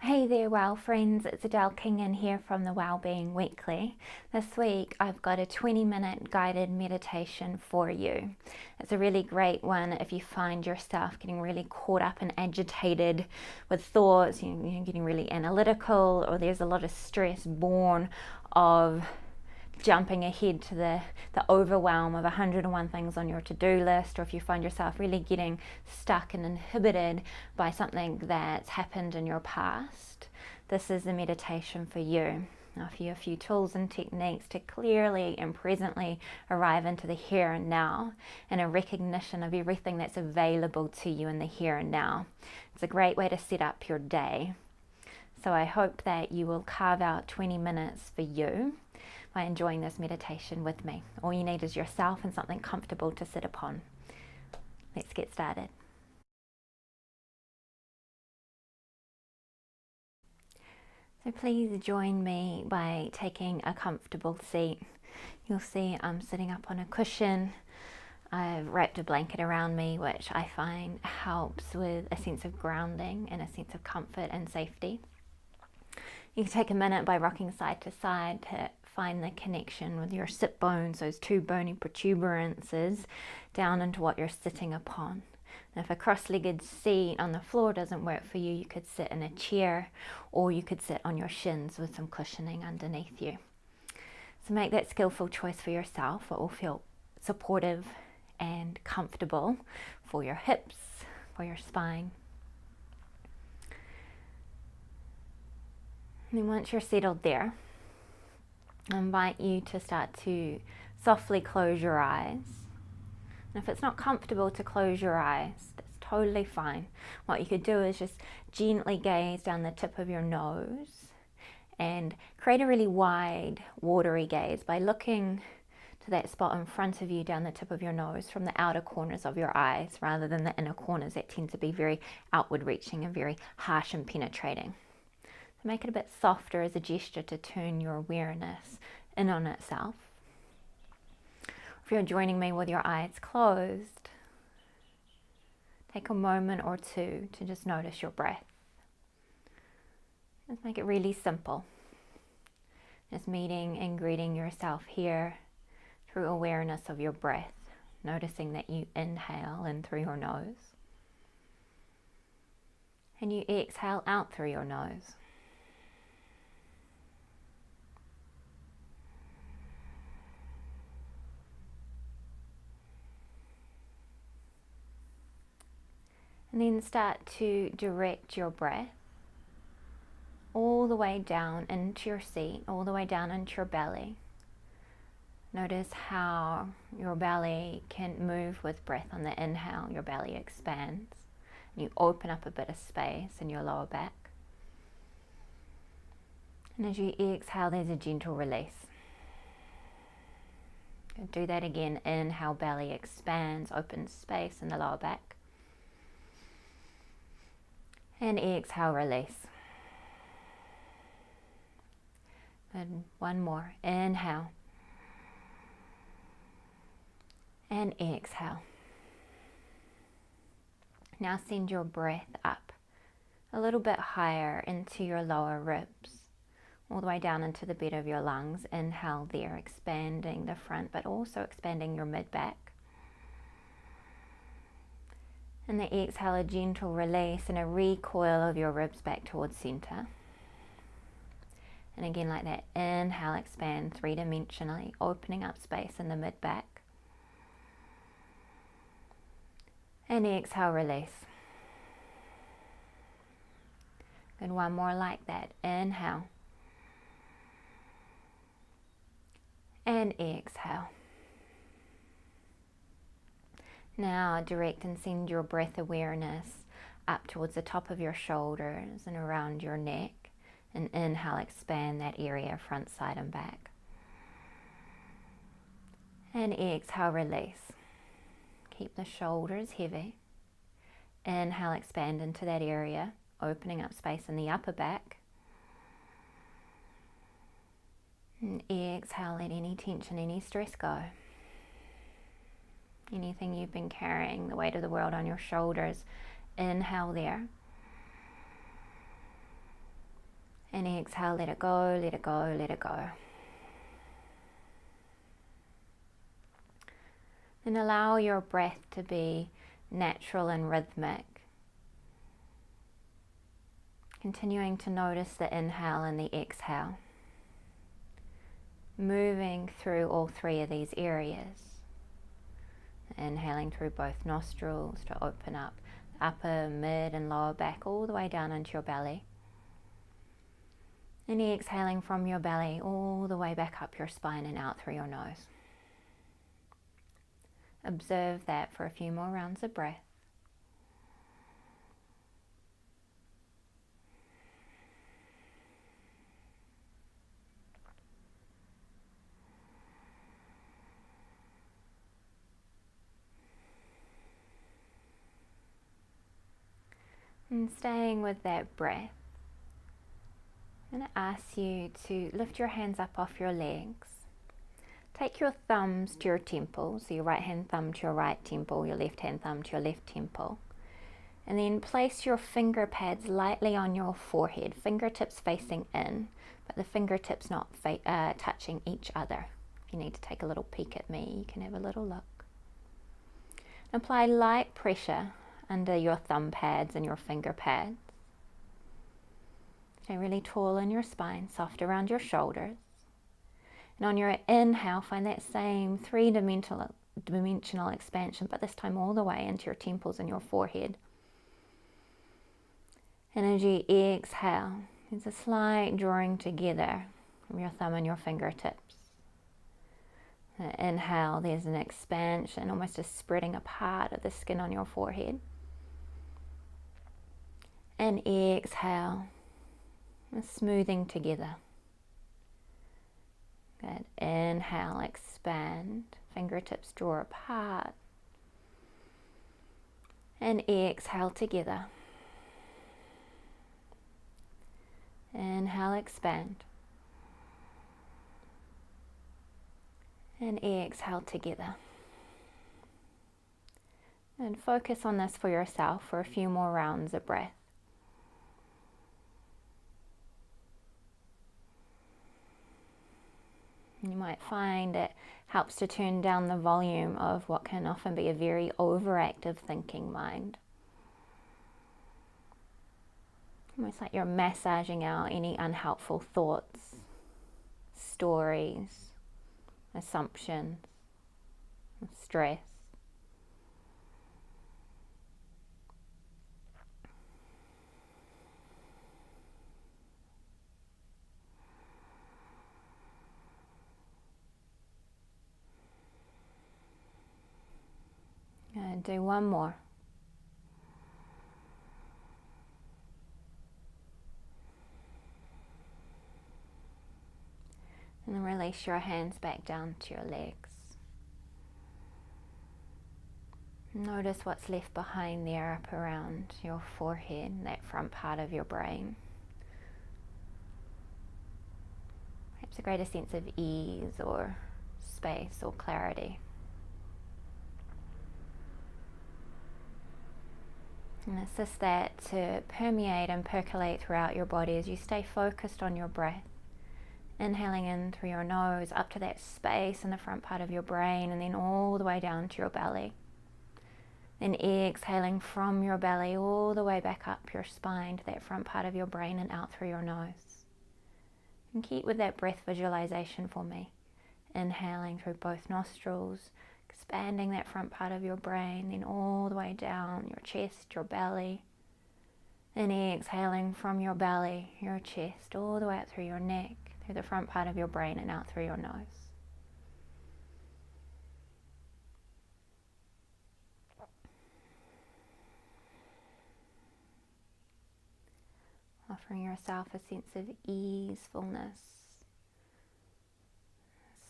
Hey there, Wow friends, it's Adele King in here from the Wellbeing Weekly. This week I've got a 20-minute guided meditation for you. It's a really great one if you find yourself getting really caught up and agitated with thoughts, getting really analytical, or there's a lot of stress born of jumping ahead to the overwhelm of 101 things on your to-do list, or if you find yourself really getting stuck and inhibited by something that's happened in your past, this is the meditation for you. I'll offer you a few tools and techniques to clearly and presently arrive into the here and now, and a recognition of everything that's available to you in the here and now. It's a great way to set up your day. So I hope that you will carve out 20 minutes for you by enjoying this meditation with me. All you need is yourself and something comfortable to sit upon. Let's get started. So please join me by taking a comfortable seat. You'll see I'm sitting up on a cushion. I've wrapped a blanket around me, which I find helps with a sense of grounding and a sense of comfort and safety. You can take a minute by rocking side to side to find the connection with your sit bones, those two bony protuberances, down into what you're sitting upon. And if a cross-legged seat on the floor doesn't work for you, you could sit in a chair, or you could sit on your shins with some cushioning underneath you. So make that skillful choice for yourself. It will feel supportive and comfortable for your hips, for your spine. And then once you're settled there, I invite you to start to softly close your eyes. And if it's not comfortable to close your eyes, that's totally fine. What you could do is just gently gaze down the tip of your nose and create a really wide, watery gaze by looking to that spot in front of you down the tip of your nose from the outer corners of your eyes, rather than the inner corners that tend to be very outward reaching and very harsh and penetrating. So make it a bit softer as a gesture to turn your awareness in on itself. If you're joining me with your eyes closed, take a moment or two to just notice your breath. Just make it really simple. Just meeting and greeting yourself here through awareness of your breath, noticing that you inhale in through your nose and you exhale out through your nose. And then start to direct your breath all the way down into your seat, all the way down into your belly. Notice how your belly can move with breath. On the inhale, your belly expands. And you open up a bit of space in your lower back. And as you exhale, there's a gentle release. Do that again. Inhale, belly expands, opens space in the lower back. And exhale, release. And one more. Inhale. And exhale. Now send your breath up a little bit higher into your lower ribs, all the way down into the bed of your lungs. Inhale there, expanding the front, but also expanding your mid-back. And the exhale, a gentle release and a recoil of your ribs back towards center. And again, like that, inhale, expand three-dimensionally, opening up space in the mid-back. And exhale, release. And one more like that. Inhale. And exhale. Now direct and send your breath awareness up towards the top of your shoulders and around your neck. And inhale, expand that area, front, side, and back. And exhale, release. Keep the shoulders heavy. Inhale, expand into that area, opening up space in the upper back. And exhale, let any tension, any stress go. Anything you've been carrying, the weight of the world on your shoulders, inhale there. And exhale, let it go, let it go, let it go. And allow your breath to be natural and rhythmic. Continuing to notice the inhale and the exhale. Moving through all three of these areas. Inhaling through both nostrils to open up the upper, mid and lower back all the way down into your belly. And exhaling from your belly all the way back up your spine and out through your nose. Observe that for a few more rounds of breath. And staying with that breath, I'm going to ask you to lift your hands up off your legs. Take your thumbs to your temple, so your right hand thumb to your right temple, your left hand thumb to your left temple. And then place your finger pads lightly on your forehead, fingertips facing in, but the fingertips not touching each other. If you need to take a little peek at me, you can have a little look. Apply light pressure under your thumb pads and your finger pads. Stay really tall in your spine, soft around your shoulders. And on your inhale, find that same three-dimensional expansion, but this time all the way into your temples and your forehead. And as you exhale, there's a slight drawing together from your thumb and your fingertips. Inhale, there's an expansion, almost a spreading apart of the skin on your forehead. And exhale, a smoothing together. Good. Inhale, expand, fingertips draw apart. And exhale together. Inhale, expand. And exhale together. And focus on this for yourself for a few more rounds of breath. You might find it helps to turn down the volume of what can often be a very overactive thinking mind. Almost like you're massaging out any unhelpful thoughts, stories, assumptions, stress. And do one more. And then release your hands back down to your legs. Notice what's left behind there up around your forehead, that front part of your brain. Perhaps a greater sense of ease or space or clarity. And assist that to permeate and percolate throughout your body as you stay focused on your breath. Inhaling in through your nose up to that space in the front part of your brain and then all the way down to your belly. Then exhaling from your belly all the way back up your spine to that front part of your brain and out through your nose. And keep with that breath visualization for me. Inhaling through both nostrils, expanding that front part of your brain, then all the way down your chest, your belly. Then exhaling from your belly, your chest, all the way up through your neck, through the front part of your brain and out through your nose. Offering yourself a sense of ease, fullness,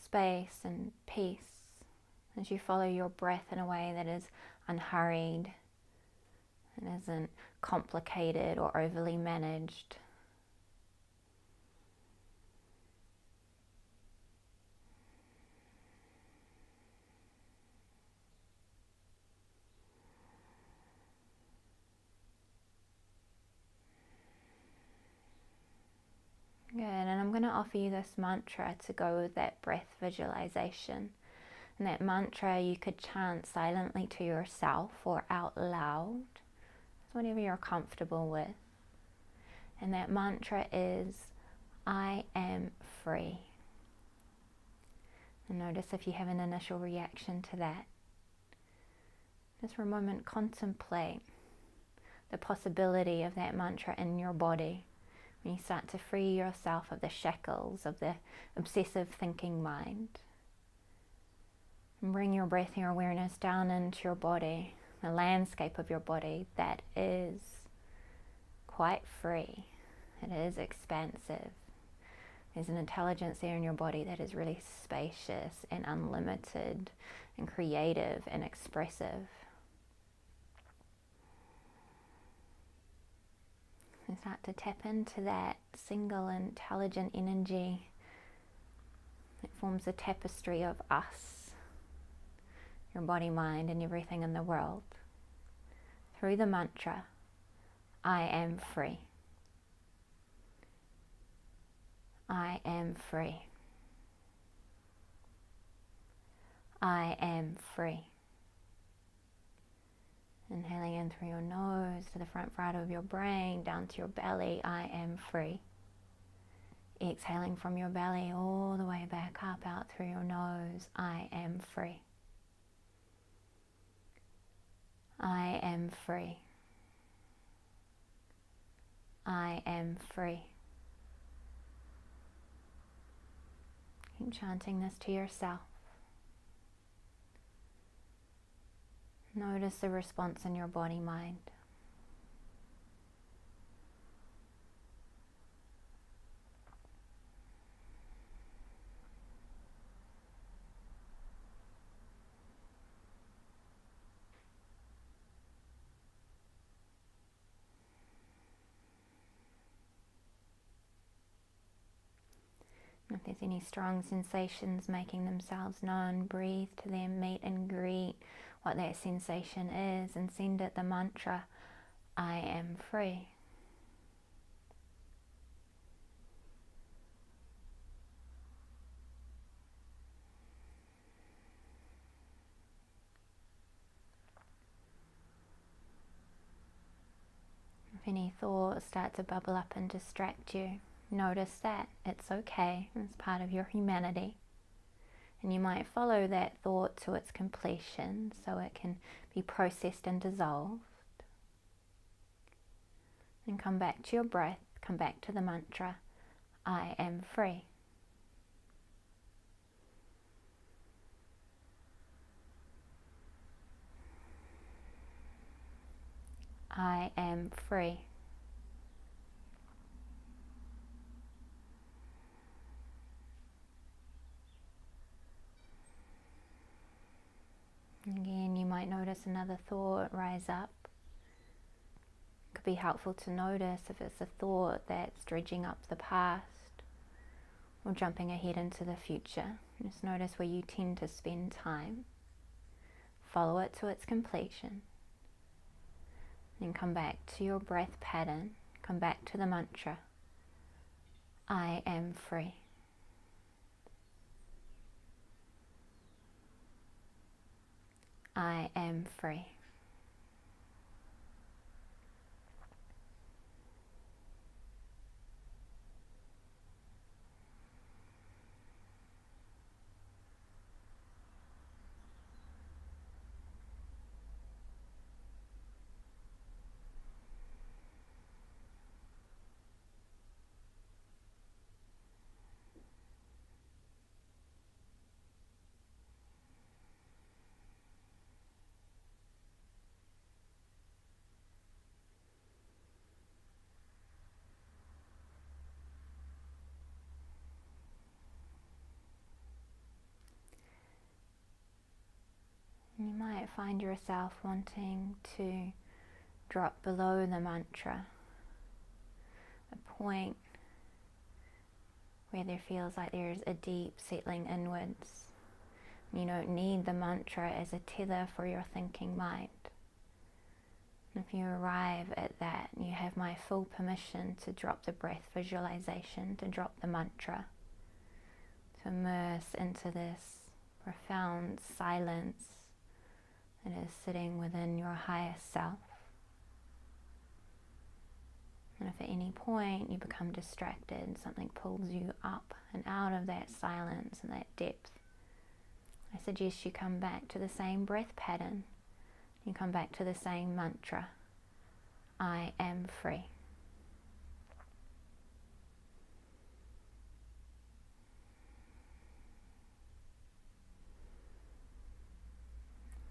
space and peace as you follow your breath in a way that is unhurried and isn't complicated or overly managed. going to offer you this mantra to go with that breath visualization. And that mantra you could chant silently to yourself or out loud, whatever you're comfortable with. And that mantra is, I am free. And notice if you have an initial reaction to that. Just for a moment, contemplate the possibility of that mantra in your body when you start to free yourself of the shackles of the obsessive thinking mind. And bring your breath and your awareness down into your body, the landscape of your body that is quite free. It is expansive. There's an intelligence there in your body that is really spacious and unlimited and creative and expressive. And start to tap into that single intelligent energy that forms a tapestry of us, your body, mind, and everything in the world, through the mantra, I am free. I am free. I am free. Inhaling in through your nose to the front part of your brain, down to your belly, I am free. Exhaling from your belly all the way back up, out through your nose, I am free. I am free. I am free. Keep chanting this to yourself. Notice the response in your body, mind. If there's any strong sensations making themselves known, breathe to them, meet and greet what that sensation is, and send it the mantra, I am free. If any thoughts start to bubble up and distract you, notice that. It's okay. It's part of your humanity. And you might follow that thought to its completion so it can be processed and dissolved. And come back to your breath, come back to the mantra, I am free. I am free. Again, you might notice another thought rise up. It could be helpful to notice if it's a thought that's dredging up the past or jumping ahead into the future. Just notice where you tend to spend time. Follow it to its completion. Then come back to your breath pattern. Come back to the mantra, I am free. I am free. You might find yourself wanting to drop below the mantra, a point where there feels like there's a deep settling inwards. You don't need the mantra as a tether for your thinking mind. If you arrive at that, you have my full permission to drop the breath visualization, to drop the mantra, to immerse into this profound silence that is sitting within your highest self. And if at any point you become distracted, something pulls you up and out of that silence and that depth, I suggest you come back to the same breath pattern. You come back to the same mantra, I am free.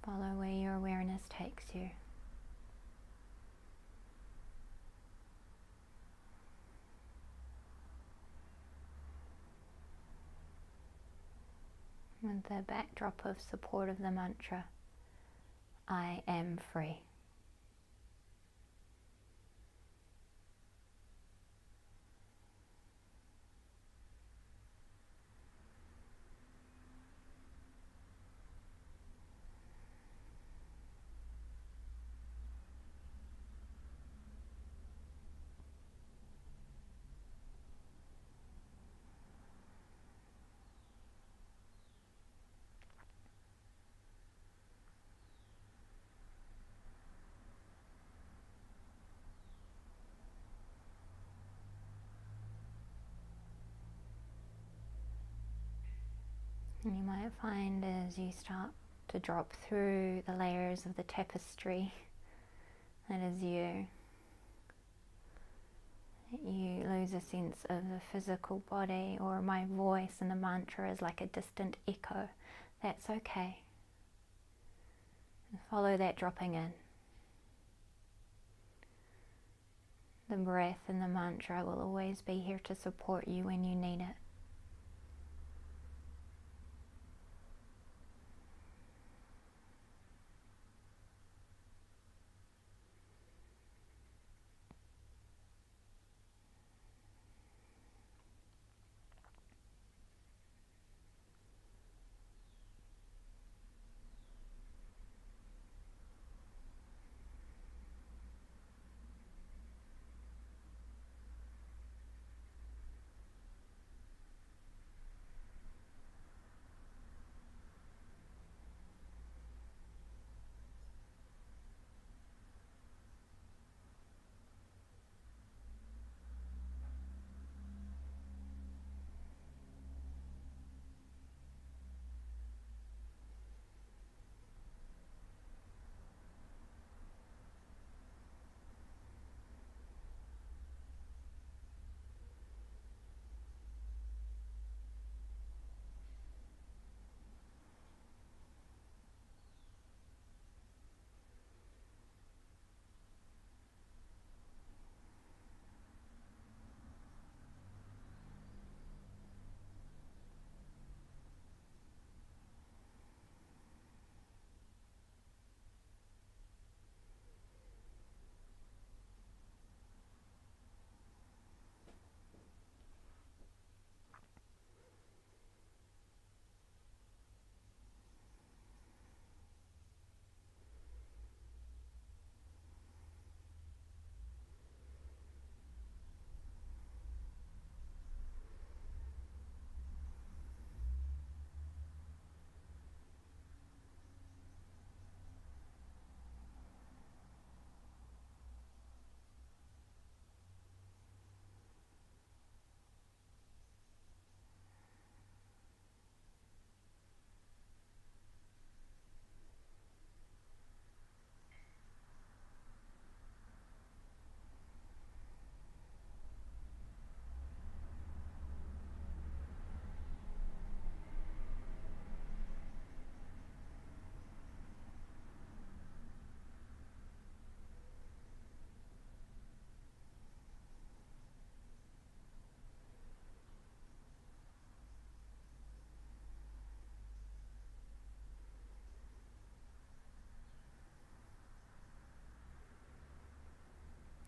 Follow where your awareness takes you. With the backdrop of support of the mantra, I am free. And you might find as you start to drop through the layers of the tapestry that is you lose a sense of the physical body, or my voice and the mantra is like a distant echo. That's okay. And follow that dropping in. The breath and the mantra will always be here to support you when you need it.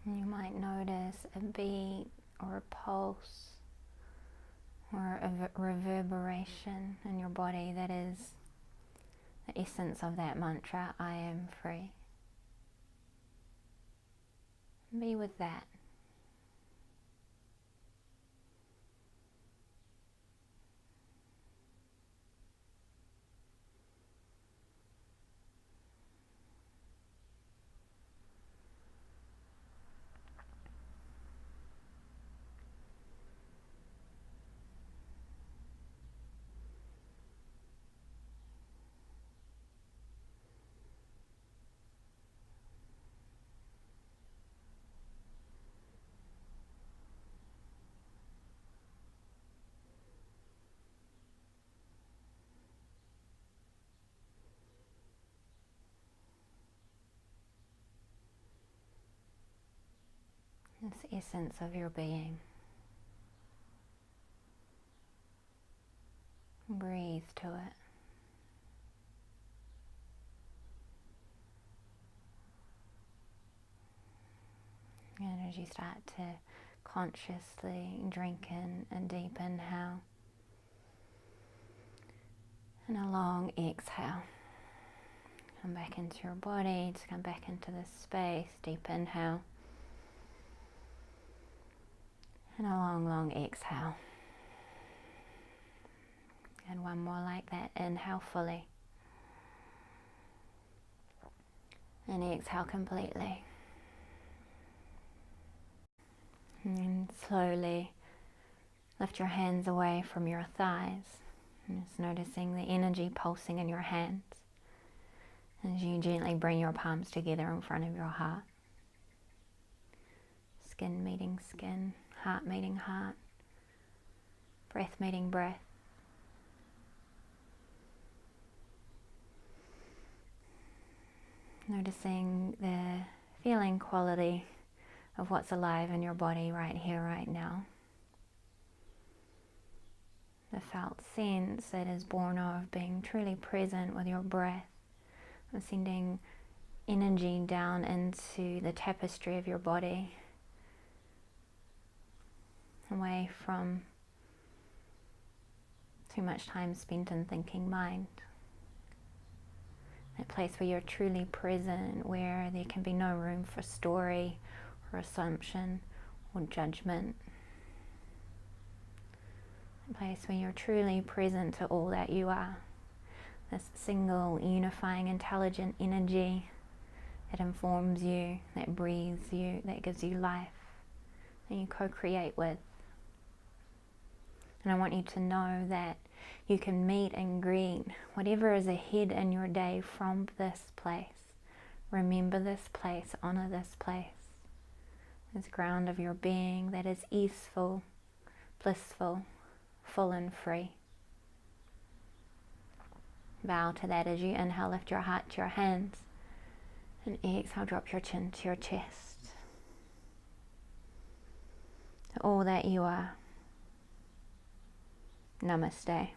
You might notice a beat or a pulse or a reverberation in your body that is the essence of that mantra, I am free. Be with that. This essence of your being. Breathe to it. And as you start to consciously drink in a deep inhale and a long exhale, come back into your body, to come back into this space. Deep inhale and a long, long exhale. And one more like that. Inhale fully and exhale completely. And slowly lift your hands away from your thighs. And just noticing the energy pulsing in your hands as you gently bring your palms together in front of your heart. Skin meeting skin, heart meeting heart, breath meeting breath. Noticing the feeling quality of what's alive in your body right here, right now. The felt sense that is born of being truly present with your breath, of sending energy down into the tapestry of your body, away from too much time spent in thinking mind. That place where you're truly present, where there can be no room for story or assumption or judgment. A place where you're truly present to all that you are. This single, unifying, intelligent energy that informs you, that breathes you, that gives you life, that you co-create with. And I want you to know that you can meet and greet whatever is ahead in your day from this place. Remember this place, honor this place. This ground of your being that is easeful, blissful, full and free. Bow to that as you inhale, lift your heart to your hands. And exhale, drop your chin to your chest. To all that you are. Namaste.